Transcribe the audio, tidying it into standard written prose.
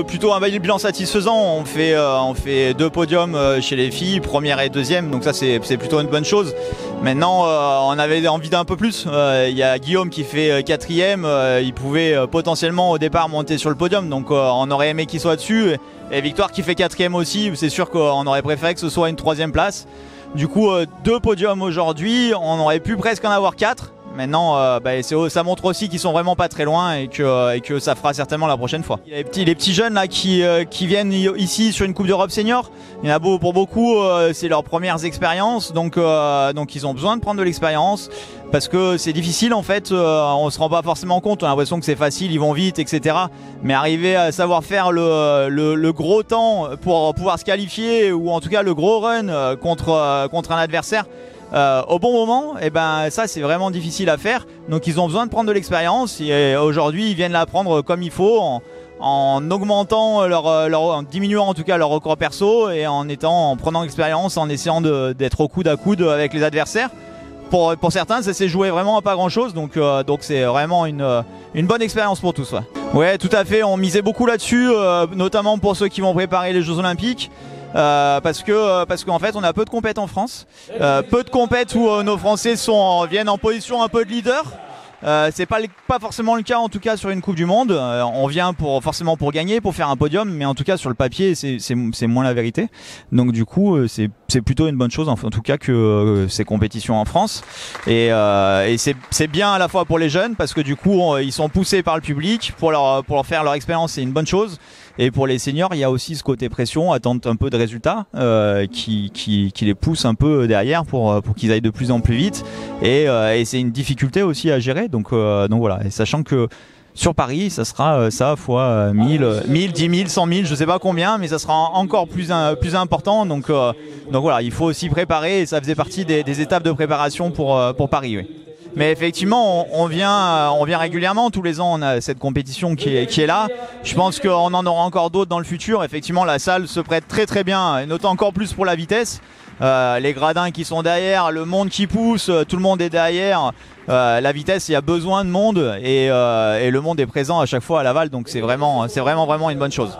plutôt un bilan satisfaisant. On fait 2 podiums chez les filles, première et deuxième, donc ça c'est plutôt une bonne chose. Maintenant, on avait envie d'un peu plus. Il y a Guillaume qui fait 4e, il pouvait potentiellement au départ monter sur le podium, donc on aurait aimé qu'il soit dessus. Et Victoire qui fait 4e aussi, c'est sûr qu'on aurait préféré que ce soit une 3e place. Du coup, 2 podiums aujourd'hui, on aurait pu presque en avoir 4. Maintenant, ça montre aussi qu'ils sont vraiment pas très loin et que ça fera certainement la prochaine fois. Il y a les petits jeunes là qui viennent ici sur une Coupe d'Europe senior. Il y en a pour beaucoup, c'est leurs premières expériences, donc ils ont besoin de prendre de l'expérience parce que c'est difficile en fait. On se rend pas forcément compte. On a l'impression que c'est facile, ils vont vite, etc. Mais arriver à savoir faire le gros temps pour pouvoir se qualifier ou en tout cas le gros run contre un adversaire. Au bon moment, et ça c'est vraiment difficile à faire, donc ils ont besoin de prendre de l'expérience et aujourd'hui ils viennent l'apprendre comme il faut en augmentant en diminuant en tout cas leur record perso et en prenant l'expérience, en essayant d'être au coude à coude avec les adversaires. Pour certains ça s'est joué vraiment à pas grand chose, donc c'est vraiment une bonne expérience pour tous. Ouais, tout à fait, on misait beaucoup là-dessus, notamment pour ceux qui vont préparer les Jeux Olympiques. Parce qu'en fait on a peu de compètes en France, peu de compètes où nos Français viennent en position un peu de leader. C'est pas forcément le cas en tout cas sur une Coupe du Monde. On vient forcément pour gagner, pour faire un podium, mais en tout cas sur le papier c'est moins la vérité. Donc du coup c'est plutôt une bonne chose en tout cas que ces compétitions en France. Et c'est bien à la fois pour les jeunes parce que du coup ils sont poussés par le public pour leur faire leur expérience, c'est une bonne chose. Et pour les seniors, il y a aussi ce côté pression, attendre un peu de résultats qui les pousse un peu derrière pour qu'ils aillent de plus en plus vite. Et c'est une difficulté aussi à gérer. Donc voilà. Et sachant que sur Paris, ça sera ça fois 1000, 10 000, 100 000, je sais pas combien, mais ça sera encore plus important. Donc voilà, il faut aussi préparer. Et ça faisait partie des étapes de préparation pour Paris. Oui. Mais effectivement, on vient régulièrement. Tous les ans, on a cette compétition qui est là. Je pense qu'on en aura encore d'autres dans le futur. Effectivement, la salle se prête très très bien, et notamment encore plus pour la vitesse. Les gradins qui sont derrière, le monde qui pousse, tout le monde est derrière. La vitesse, il y a besoin de monde et le monde est présent à chaque fois à Laval. Donc c'est vraiment une bonne chose.